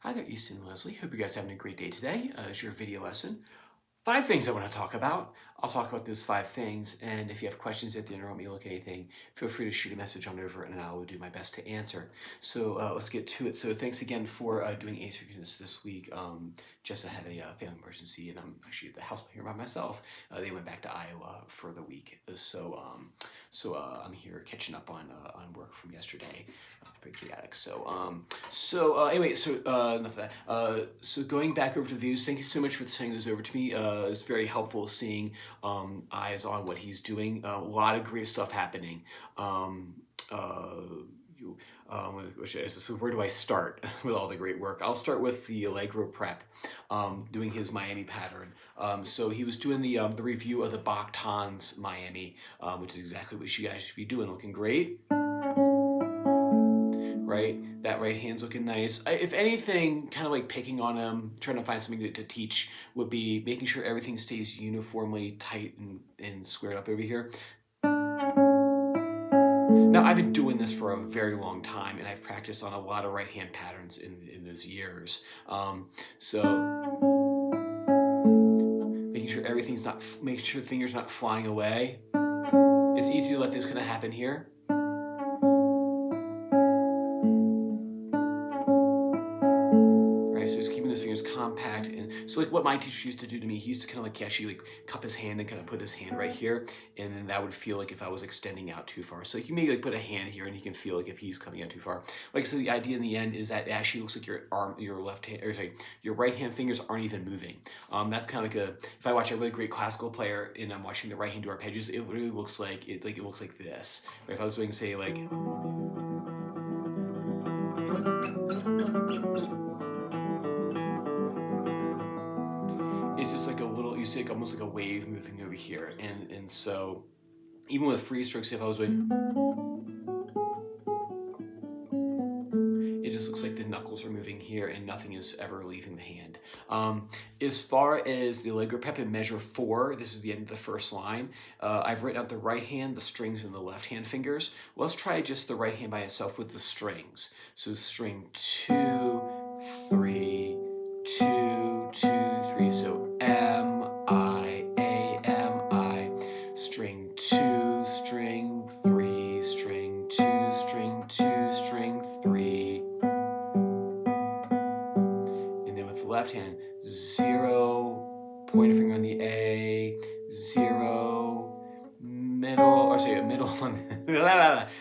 Hi there, Easton and Leslie. Hope you guys are having a great day today. As your video lesson. 5 things I want to talk about. I'll talk about those 5 things, and if you have questions at the end or want me to look at anything, feel free to shoot a message on over, and I will do my best to answer. So let's get to it. So thanks again for doing asynchronous this week. Jessa had a family emergency, and I'm actually at the house here by myself. They went back to Iowa for the week, so I'm here catching up on work from yesterday. Pretty chaotic. Anyway, enough of that. So going back over to the views, thank you so much for sending those over to me. It's very helpful seeing eyes on what he's doing. A lot of great stuff happening. So where do I start with all the great work? I'll start with the Allegro prep, doing his Miami pattern. So he was doing the review of the Bach Tons Miami, which is exactly what you guys should be doing. Looking great. Right, that right hand's looking nice. If anything, kind of like picking on him, trying to find something to teach would be making sure everything stays uniformly tight and squared up over here. Now, I've been doing this for a very long time, and I've practiced on a lot of right hand patterns in those years. So making sure making sure the finger's not flying away. It's easy to let this kind of happen here. So he's keeping his fingers compact, and so like what my teacher used to do to me, he used to kind of like actually like cup his hand and kind of put his hand right here, and then that would feel like if I was extending out too far. So you may like put a hand here, and you can feel like if he's coming out too far. Like I said, the idea in the end is that it actually looks like your left hand, or sorry, your right hand fingers aren't even moving. That's kind of like if I watch a really great classical player and I'm watching the right hand do arpeggios, it literally looks like it looks like this. Right? If I was doing say like. It's just like a little, you see like almost like a wave moving over here. And so even with free strokes, if I was doing, it just looks like the knuckles are moving here and nothing is ever leaving the hand. As far as the Allegro prep in measure 4, this is the end of the first line. I've written out the right hand, the strings, and the left hand fingers. Let's try just the right hand by itself with the strings. So string 2, 3, 2, 2, 3. So M, I, A, M, I. String 2, string 3, string 2, string 2, string 3. And then with the left hand, 0, pointer finger on the A, 0,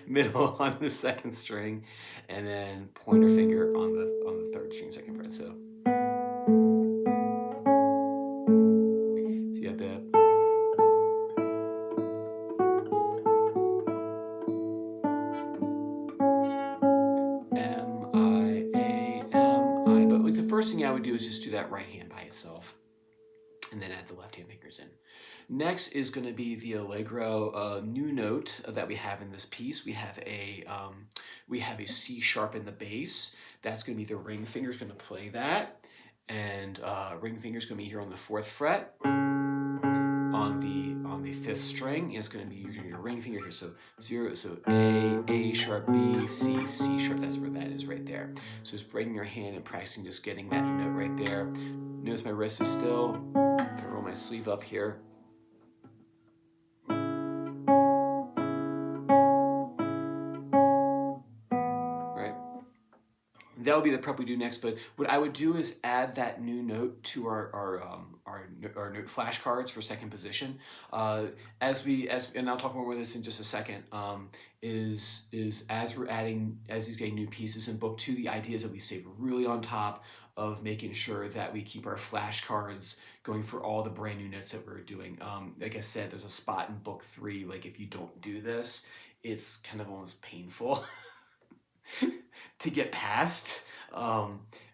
middle on the second string, and then pointer finger on the third string, second fret. So you have the M, I, A, M, I. But like the first thing I would do is just do that right hand by itself, and then add the left hand fingers in. Next is going to be the Allegro new note that we have in this piece. We have a C sharp in the bass. That's going to be the ring finger is going to play that, and ring finger is going to be here on the 4th fret on the 5th string. And it's going to be using your ring finger here. So 0, so A sharp, B, C, C sharp. That's where that is right there. So just breaking your hand and practicing just getting that note right there. Notice my wrist is still. If I roll my sleeve up here. That would be the prep we do next, but what I would do is add that new note to our note flashcards for second position. And I'll talk more about this in just a second. Is as he's getting new pieces in book 2, the idea is that we stay really on top of making sure that we keep our flashcards going for all the brand new notes that we're doing. Like I said, there's a spot in book 3. Like if you don't do this, it's kind of almost painful. To get past. I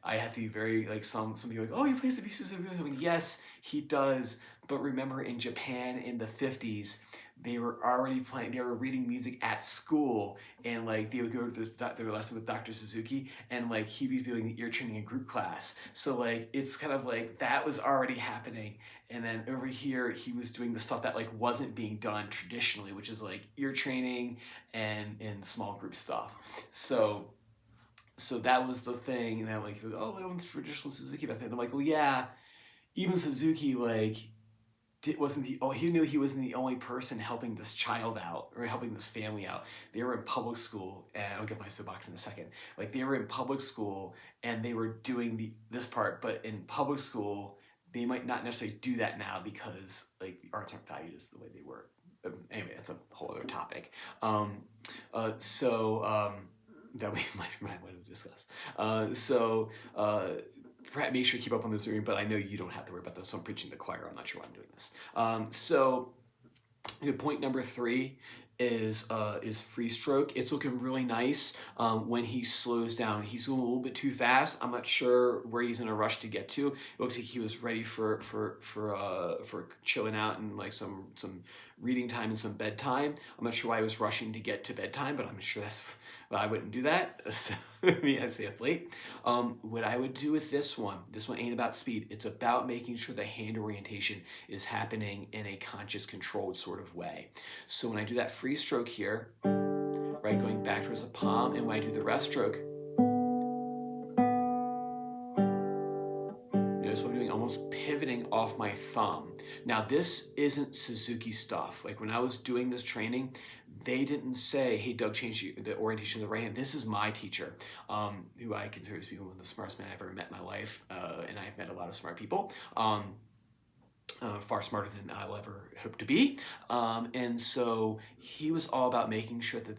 have to be very like some people are like, oh, he plays the pieces of music. Yes, he does. But remember, in Japan in the 50s, they were already playing. They were reading music at school, and like they would go to their lesson with Dr. Suzuki, and like he was doing the ear training in group class. So like it's kind of like that was already happening. And then over here, he was doing the stuff that like wasn't being done traditionally, which is like ear training and small group stuff. So So that was the thing, and I'm like, oh, I want traditional Suzuki method. And I'm like, well, yeah, even Suzuki, like, wasn't the, oh, he knew he wasn't the only person helping this child out or helping this family out. They were in public school, and I'll get my soapbox in a second. Like, they were in public school and they were doing this part, but in public school they might not necessarily do that now because like the arts aren't valued as the way they were. Anyway, that's a whole other topic. Um, that we might want to discuss. Make sure you keep up on this reading, but I know you don't have to worry about this. So I'm preaching to the choir. I'm not sure why I'm doing this. Point number 3 is free stroke. It's looking really nice when he slows down. He's going a little bit too fast. I'm not sure where he's in a rush to get to. It looks like he was ready for chilling out and like some reading time and some bedtime. I'm not sure why he was rushing to get to bedtime, but I'm sure I wouldn't do that. So, I'd stay up late. What I would do with this one ain't about speed. It's about making sure the hand orientation is happening in a conscious, controlled sort of way. So when I do that free stroke here, right, going back towards the palm, and when I do the rest stroke, notice what I'm doing, almost pivoting off my thumb. Now this isn't Suzuki stuff. Like when I was doing this training, they didn't say, hey, Doug, change the orientation of the right hand. This is my teacher, who I consider to be one of the smartest men I've ever met in my life, and I've met a lot of smart people. Far smarter than I will ever hope to be. And so he was all about making sure that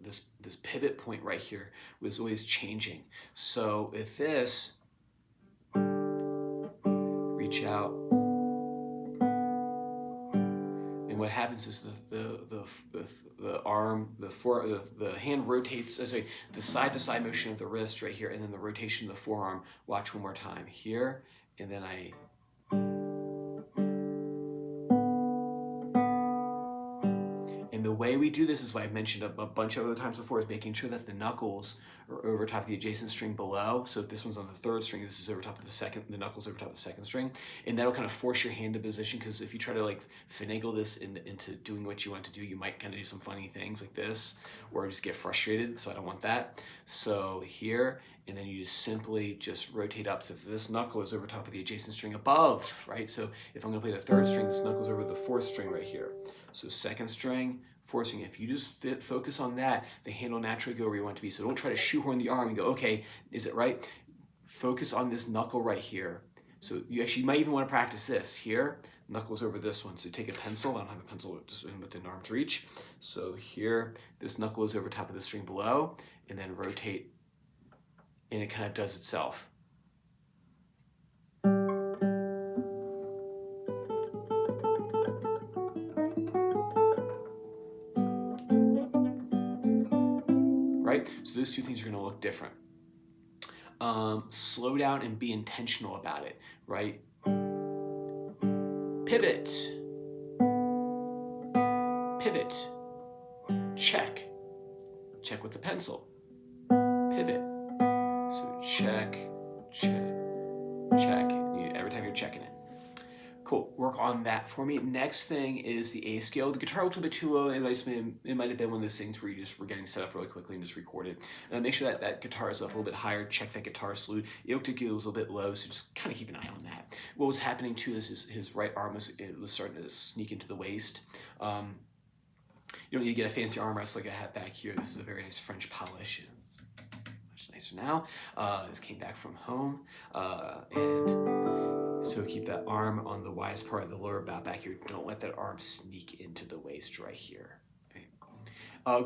this pivot point right here was always changing. So with this, reach out, and what happens is the arm, the hand rotates, the side to side motion of the wrist right here, and then the rotation of the forearm. Watch one more time here, and then And the way we do this is what I've mentioned a bunch of other times before, is making sure that the knuckles are over top of the adjacent string below. So if this one's on the 3rd string, this is over top of the knuckles over top of the 2nd string. And that'll kind of force your hand to position, because if you try to like finagle this into doing what you want to do, you might kind of do some funny things like this, or just get frustrated, so I don't want that. So here, and then you just simply just rotate up so that this knuckle is over top of the adjacent string above, right? So if I'm gonna play the 3rd string, this knuckle's over the 4th string right here. So 2nd string, forcing it. If you just focus on that, the hand will naturally go where you want it to be. So don't try to shoehorn the arm and go, okay, is it right? Focus on this knuckle right here. So you actually might even want to practice this. Here, knuckles over this one. So take a pencil. I don't have a pencil just within arm's reach. So here, this knuckle is over top of the string below, and then rotate, and it kind of does itself. Right? So those two things are going to look different. Slow down and be intentional about it, right? Pivot. Pivot. Check. Check with the pencil. Pivot. So check, check, check. Every time you're checking it. Cool, work on that for me. Next thing is the A scale. The guitar looked a bit too low. It might have been one of those things where you just were getting set up really quickly and just recorded. Make sure that guitar is up a little bit higher. Check that guitar salute. It looked like it was a little bit low, so just kind of keep an eye on that. What was happening too is his right arm was starting to sneak into the waist. You don't need to get a fancy armrest like I have back here. This is a very nice French polish. It's much nicer now. This came back from home, and so keep that arm on the widest part of the lower back here. Don't let that arm sneak into the waist right here. Okay.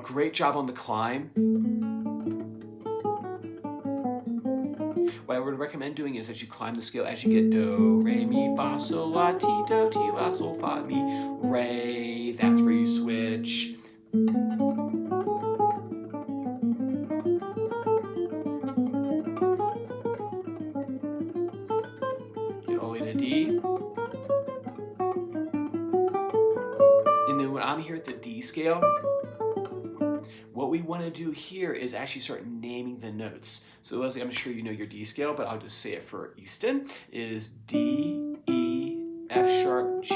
Great job on the climb. What I would recommend doing is as you climb the scale, as you get do, re, mi, fa, sol, la, ti, do, ti, la, sol, fa, mi, re, that's where you switch. I'm here at the D scale. What we want to do here is actually start naming the notes. So Leslie, I'm sure you know your D scale, but I'll just say it for Easton, is D, E, F sharp, G,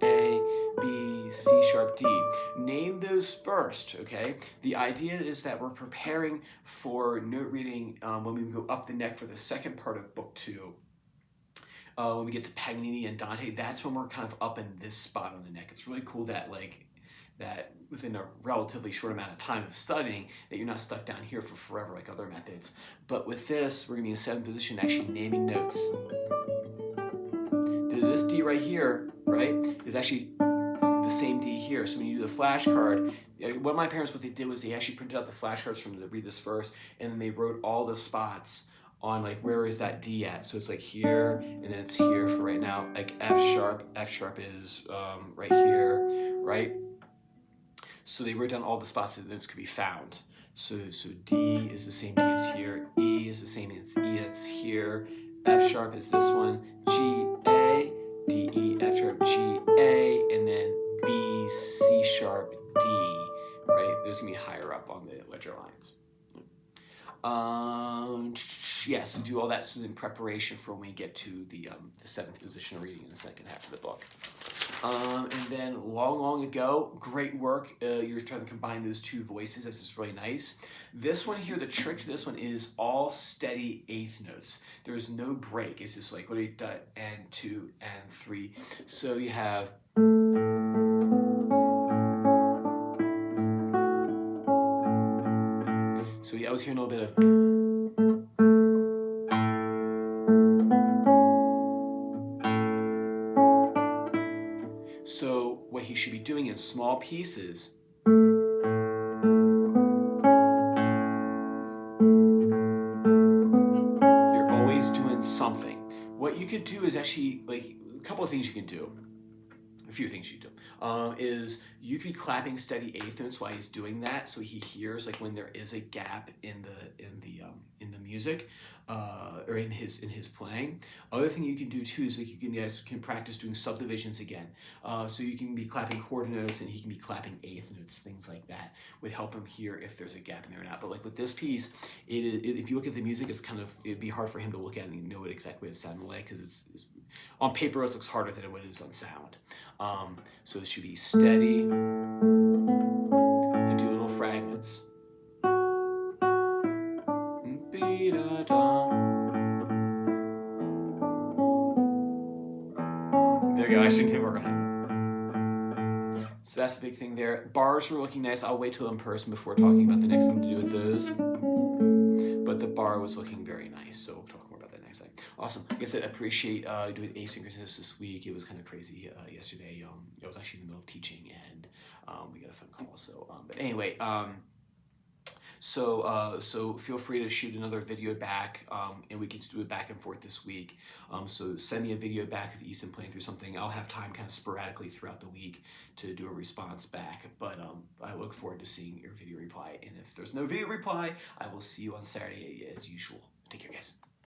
A, B, C sharp, sharp, D. Name those first, okay? The idea is that we're preparing for note reading when we go up the neck for the second part of book 2. When we get to Paganini and Dante, that's when we're kind of up in this spot on the neck. It's really cool that that within a relatively short amount of time of studying, that you're not stuck down here for forever like other methods. But with this, we're gonna be in 7th position, actually naming notes. This D right here, right, is actually the same D here. So when you do the flashcard, one of my parents, what they did was they actually printed out the flashcards from the read this first, and then they wrote all the spots on like where is that D at. So it's like here, and then it's here for right now. Like F sharp is right here, right? So they wrote down all the spots that notes could be found. So D is the same D as here, E is the same as E that's here, F sharp is this one, G, A, D, E, F sharp, G, A, and then B, C sharp, D, right? Those gonna be higher up on the ledger lines. Yeah, so do all that so in preparation for when we get to the 7th position reading in the second half of the book. And then long ago, great work. You're trying to combine those two voices. This is really nice. This one here, the trick to this one is all steady eighth notes. There's no break. It's just like 1, and 2 and 3. So you have. So yeah, I was hearing a little bit of. So what he should be doing in small pieces. You're always doing something. What you could do is actually, like, a couple of things you can do. A few things you do. Is you could be clapping steady eighth notes while he's doing that, so he hears like when there is a gap in the music, or in his playing. Other thing you can do too is like you guys can practice doing subdivisions again. So you can be clapping quarter notes and he can be clapping eighth notes. Things like that would help him hear if there's a gap in there or not. But like with this piece, if you look at the music, it'd be hard for him to look at it and know exactly what it sounded like, because it's on paper it looks harder than what it is on sound. So it should be steady and do little fragments. There you go, I shouldn't hit work on it. So that's the big thing there. Bars were looking nice. I'll wait till in person before talking about the next thing to do with those. But the bar was looking very nice, so we'll talk more about that next time. Awesome. Like I said, I appreciate doing asynchronous this week. It was kind of crazy yesterday. I was actually in the middle of teaching, and we got a phone call. So, but anyway, so feel free to shoot another video back, and we can just do it back and forth this week. So send me a video back of Easton playing through something. I'll have time kind of sporadically throughout the week to do a response back, but I look forward to seeing your video reply. And if there's no video reply, I will see you on Saturday as usual. Take care, guys.